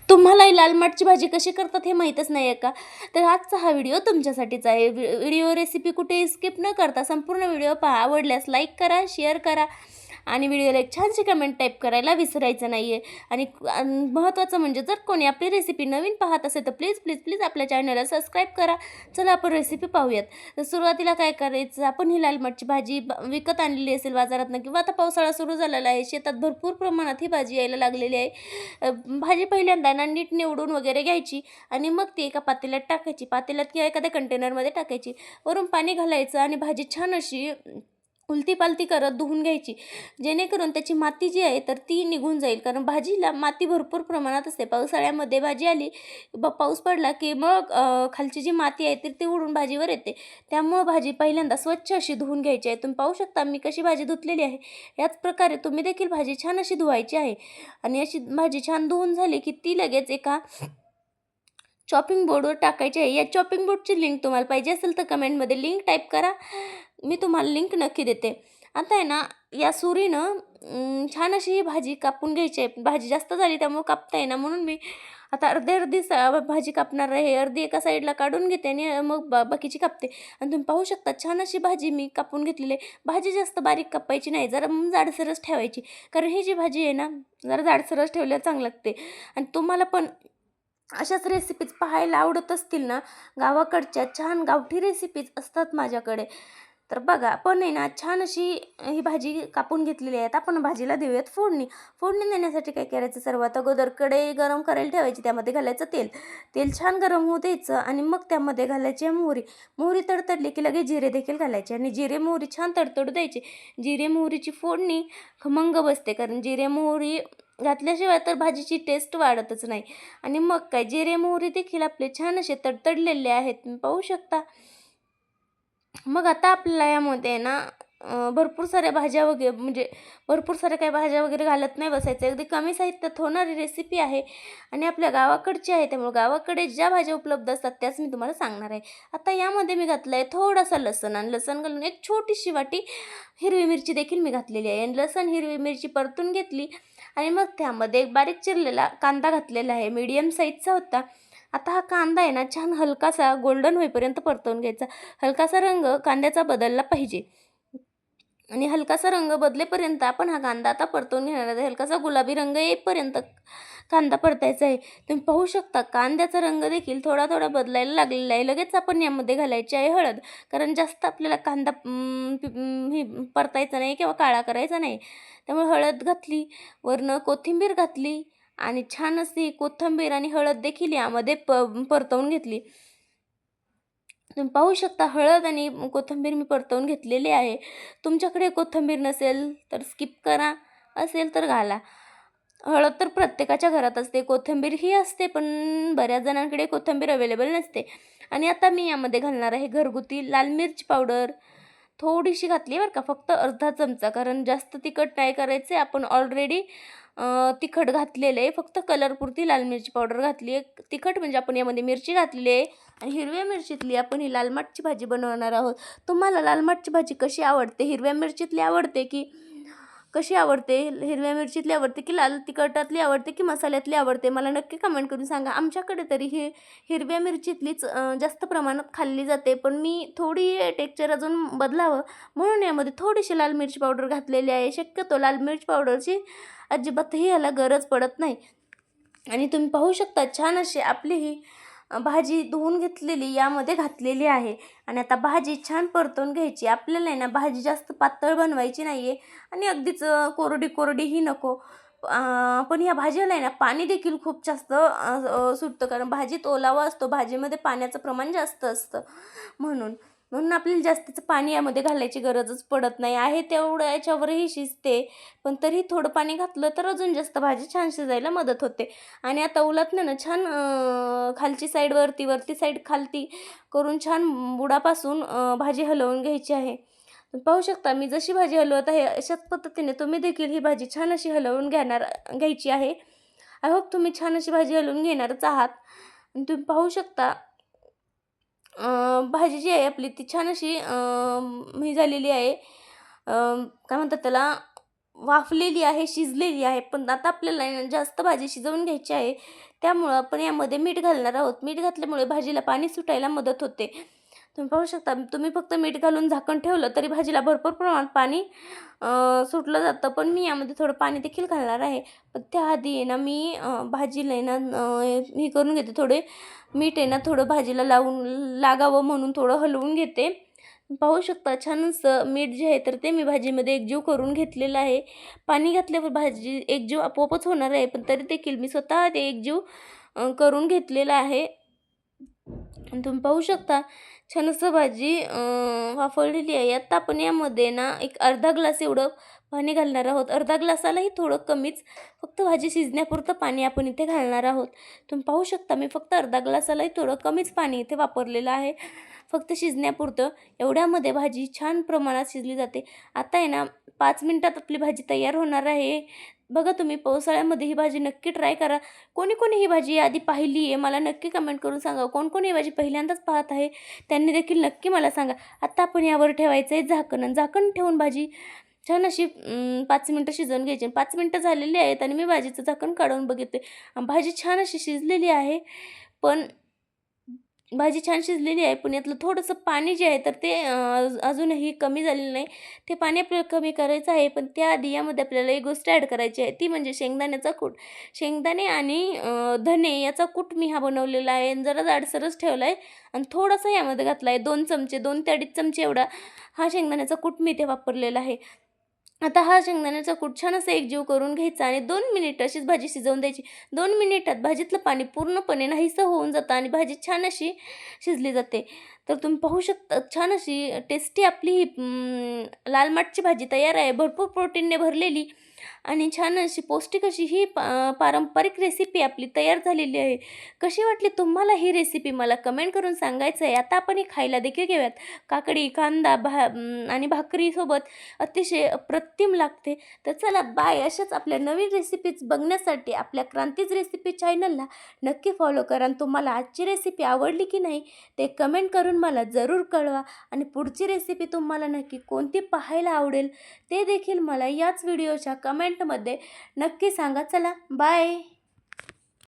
तुम्हालाही लाल माठची भाजी कशी करतात हे माहीतच नाही आहे का? तर आजचा हा व्हिडिओ तुमच्यासाठीच आहे. व्हिडिओ रेसिपी कुठेही स्किप न करता संपूर्ण व्हिडिओ पहा. आवडल्यास लाईक करा, शेअर करा आणि व्हिडिओला एक छानशी कमेंट टाईप करायला विसरायचं नाही आहे. आणि महत्त्वाचं म्हणजे जर कोणी आपली रेसिपी नवीन पाहत असेल तर प्लीज प्लीज प्लीज आपल्या चॅनलला सबस्क्राईब करा. चला आपण रेसिपी पाहूयात. तर सुरुवातीला काय करायचं, आपण ही लाल माठची भाजी विकत आणलेली असेल बाजारातनं किंवा आता पावसाळा सुरू झालेला आहे, शेतात भरपूर प्रमाणात ही भाजी यायला लागलेली आहे. भाजी पहिल्यांदा ना नीट निवडून वगैरे घ्यायची आणि मग ती एका पातेल्यात टाकायची. पातेल्यात किंवा एखाद्या कंटेनरमध्ये टाकायची. वरून पाणी घालायचं आणि भाजी छान अशी उलती-पालती करत धुवून घ्यायची. जेणेकरून त्याची माती जी आहे तर ती निघून जाईल. कारण भाजीला माती भरपूर प्रमाणात असते. पावसाळ्यामध्ये भाजी आली, पाऊस पडला की मग खालची जी माती आहे तर ती उडून भाजीवर येते. त्यामुळं भाजी पहिल्यांदा स्वच्छ अशी धुवून घ्यायची आहे. तुम्ही पाहू शकता मी कशी भाजी धुतलेली आहे. याच प्रकारे तुम्ही देखील भाजी छान अशी धुवायची आहे. आणि अशी भाजी छान धुवून झाली की ती लगेच एका चॉपिंग बोर्डवर टाकायची आहे. या चॉपिंग बोर्डची लिंक तुम्हाला पाहिजे असेल तर कमेंटमध्ये लिंक टाईप करा. मी तुम्हाला लिंक नक्की देते. आता आहे ना, या सुरीनं छान अशी ही भाजी कापून घ्यायची आहे. भाजी जास्त झाली त्यामुळे कापता येईना म्हणून मी आता अर्धी भाजी कापणार आहे. अर्धी एका साईडला काढून घेते आणि मग बाकीची कापते. आणि तुम्ही पाहू शकता छान अशी भाजी मी कापून घेतलेली आहे. भाजी जास्त बारीक कापायची नाही, जरा जाडसरच ठेवायची. कारण ही जी भाजी आहे ना, जरा जाडसरच ठेवल्यावर चांगली लागते. आणि तुम्हाला पण अशाच रेसिपीज पाहायला आवडत असतील ना, गावाकडच्या छान गावठी रेसिपीज असतात माझ्याकडे. तर बघा आपण आहे ना छान अशी ही भाजी कापून घेतलेली आहे. आता आपण भाजीला देऊयात फोडणी. फोडणी देण्यासाठी काय करायचं, सर्वात अगोदर कढई गरम करायला ठेवायची. त्यामध्ये घालायचं तेल. तेल छान गरम होऊ द्यायचं आणि मग त्यामध्ये घालायची मोहरी. मोहरी तडतडली की लगेच जिरे देखील घालायचे आणि जिरे मोहरी छान तडतडू द्यायची. जिरे मोहरीची फोडणी खमंग बसते, कारण जिरे मोहरी घातल्याशिवाय तर भाजीची टेस्ट वाढतच नाही. आणि मग काय, जिरे मोहरी देखील आपले छान असे तडतडलेले आहेत, तुम्ही पाहू शकता. मग आता आपल्याला यामध्ये ना भरपूर साऱ्या भाज्या वगैरे म्हणजे भरपूर साऱ्या काही भाज्या वगैरे घालत नाही बसायचं. अगदी कमी साहित्यात होणारी रेसिपी आहे आणि आपल्या गावाकडची आहे. त्यामुळे गावाकडे ज्या भाज्या उपलब्ध असतात त्याच मी तुम्हाला सांगणार आहे. आता यामध्ये मी घातलं आहे थोडासा लसूण आणि लसूण घालून एक छोटीशी वाटी हिरवी मिरची देखील मी घातलेली आहे. आणि लसूण हिरवी मिरची परतून घेतली आणि मग त्यामध्ये एक बारीक चिरलेला कांदा घातलेला आहे. मीडियम साईजचा होता. आता हा कांदा आहे ना छान हलकासा गोल्डन होईपर्यंत परतवून घ्यायचा. हलकासा रंग कांद्याचा बदलला पाहिजे आणि हलकासा रंग बदलेपर्यंत आपण हा कांदा आता परतवून घेणार आहे. हलकासा गुलाबी रंग येईपर्यंत कांदा परतायचा आहे. तुम्ही पाहू शकता कांद्याचा रंग देखील थोडा थोडा बदलायला लागलेला आहे. लगेच आपण यामध्ये घालायची आहे हळद, कारण जास्त आपल्याला कांदा ही परतायचा नाही किंवा काळा करायचा नाही. त्यामुळे हळद घातली, वरनं कोथिंबीर घातली आणि छान अशी कोथिंबीर आणि हळद देखील यामध्ये परतवून घेतली. तुम्ही पाहू शकता हळद आणि कोथिंबीर मी परतवून घेतलेली आहे. तुमच्याकडे कोथिंबीर नसेल तर स्किप करा, असेल तर घाला. हळद तर प्रत्येकाच्या घरात असते, कोथिंबीर ही असते, पण बऱ्याच जणांकडे कोथिंबीर अवेलेबल नसते. आणि आता मी यामध्ये घालणार आहे घरगुती लाल मिर्च पावडर. थोडीशी घातली बरं का, फक्त अर्धा चमचा, कारण जास्त तिखट नाही करायचे. आपण ऑलरेडी तिखट घातलेलं आहे. फक्त कलरपुरती लाल मिरची पावडर घातली आहे. तिखट म्हणजे आपण यामध्ये मिरची घातलेली आहे आणि हिरव्या मिरचीतली आपण ही लाल माठची भाजी बनवणार आहोत. तुम्हाला लाल माठची भाजी कशी आवडते, हिरव्या मिरचीतली आवडते की कशी आवडते, हिरव्या मिरचीतली आवडते की लाल तिखटातली आवडते की मसाल्यातली आवडते, मला नक्की कमेंट करून सांगा. आमच्याकडे तरी ही हिरव्या मिरचीतलीच जास्त प्रमाणात खाल्ली जाते, पण मी थोडी टेक्स्चर अजून बदलावं म्हणून यामध्ये थोडीशी लाल मिरची पावडर घातलेली आहे. शक्यतो लाल मिरची पावडरची अजिबातही याला गरज पडत नाही. आणि तुम्ही पाहू शकता छान अशी आपली ही भाजी धुवून घेतलेली यामध्ये घातलेली आहे. आणि आता भाजी छान परतवून घ्यायची. आपल्याला आहे ना भाजी जास्त पातळ बनवायची नाही आहे आणि अगदीच कोरडी कोरडीही नको. पण या भाजीला आहे ना पाणी देखील खूप जास्त सुटतं, कारण भाजीत ओलावा असतो, भाजीमध्ये पाण्याचं प्रमाण जास्त असतं. म्हणून म्हणून आपल्याला जास्तीचं पाणी यामध्ये घालायची गरजच पडत नाही आहे. तेवढं याच्यावरही शिजते, पण तरी थोडं पाणी घातलं तर अजून जास्त भाजी छान शिजायला मदत होते. आणि आता उलटण्यानं छान खालची साईड वरती साईड खालती करून छान बुडापासून भाजी हलवून घ्यायची आहे. पाहू शकता मी जशी भाजी हलवत आहे अशाच पद्धतीने तुम्ही देखील ही भाजी छान अशी हलवून घ्यायची आहे. आय होप तुम्ही छान अशी भाजी हलवून घेणारच आहात. आणि तुम्ही पाहू शकता भाजी जी आहे आपली ती छान अशी ही झालेली आहे. काय म्हणतात त्याला, वाफलेली आहे, शिजलेली आहे. पण आता आपल्याला आहे ना जास्त भाजी शिजवून घ्यायची आहे. त्यामुळं आपण यामध्ये मीठ घालणार आहोत. मीठ घातल्यामुळे भाजीला पाणी सुटायला मदत होते. तुम्ही पाहू शकता, तुम्ही फक्त मीठ घालून झाकण ठेवलं तरी भाजीला भरपूर प्रमाणात पाणी सुटलं जातं. पण मी यामध्ये थोडं पाणी देखील घालणार आहे. पण त्याआधी आहे ना मी भाजीला आहे ना हे करून घेते, थोडे मीठ आहे ना थोडं भाजीला लागावं म्हणून थोडं हलवून घेते. पाहू शकता छान असं मीठ जे आहे तर ते मी भाजीमध्ये एकजीव करून घेतलेलं आहे. पाणी घातल्यावर भाजी एकजीव आपोआपच होणार आहे, पण तरी देखील मी स्वतः ते एकजीव करून घेतलेलं आहे. आणि तुम्ही पाहू शकता छान असं भाजी वाफळलेली आहे. आता आपण यामध्ये ना एक अर्धा ग्लास एवढं पाणी घालणार आहोत. अर्धा ग्लासालाही थोडं कमीच, फक्त भाजी शिजण्यापुरतं पाणी आपण इथे घालणार आहोत. तुम्ही पाहू शकता मी फक्त अर्धा ग्लासालाही थोडं कमीच पाणी इथे वापरलेलं आहे, फक्त शिजण्यापुरतं. एवढ्यामध्ये भाजी छान प्रमाणात शिजली जाते. आता आहे ना 5 मिनिटात आपली भाजी तयार होणार आहे. बघा तुम्ही पावसाळ्यामध्ये ही भाजी नक्की ट्राय करा. कोणी कोणी ही भाजी आधी पाहिली आहे मला नक्की कमेंट करून सांगा. कोण कोण ही भाजी पहिल्यांदाच पाहत आहे त्यांनी देखील नक्की मला सांगा. आता आपण यावर ठेवायचं आहे झाकण, आणि झाकण ठेवून भाजी छान अशी 5 मिनटं शिजवून घ्यायची. 5 मिनटं झालेली आहेत आणि मी भाजीचं झाकण काढून बघितले. भाजी छान अशी शिजलेली आहे. पण भाजी छान शिजलेली आहे, पण यातलं थोडंसं पाणी जे आहे तर ते अजूनही कमी झालेलं नाही. ते पाणी आपल्याला कमी करायचं आहे. पण त्याआधी यामध्ये आपल्याला एक गोष्ट ॲड करायची आहे, ती म्हणजे शेंगदाण्याचा कूट. शेंगदाणे आणि धने याचा कूट मी हा बनवलेला आहे आणि जरा जाडसरच ठेवला आहे आणि थोडासा यामध्ये घातला आहे. 2 चमचे, 2 ते 2.5 चमचे एवढा हा शेंगदाण्याचा कूट मी इथे वापरलेला आहे. आता हा शेंगदाण्याचा कूट छान असं एकजीव करून घ्यायचा आणि 2 मिनिटं अशीच भाजी शिजवून द्यायची. 2 मिनिटात भाजीतलं पाणी पूर्णपणे नाहीसं होऊन जातं आणि भाजी छान अशी शिजली जाते. तर तुम्ही पाहू शकता छान अशी टेस्टी आपली ही लाल माठची भाजी तयार आहे. भरपूर प्रोटीनने भरलेली आणि छान अशी पौष्टिक अशी ही पारंपरिक रेसिपी आपली तयार झालेली आहे. कशी वाटली तुम्हाला ही रेसिपी मला कमेंट करून सांगायचं आहे. आता आपण ही खायला देखील घेऊयात. काकडी, कांदा, आणि भाकरीसोबत अतिशय अप्रतिम लागते. तर चला बाय. अशाच आपल्या नवीन रेसिपीज बघण्यासाठी आपल्या क्रांतीज रेसिपी चॅनलला नक्की फॉलो करा. आणि तुम्हाला आजची रेसिपी आवडली की नाही ते कमेंट करून मला जरूर कळवा. आणि पुढची रेसिपी तुम्हाला नक्की कोणती पाहायला आवडेल ते देखील मला याच व्हिडिओच्या कमेंटमध्ये नक्की सांगा. चला बाय.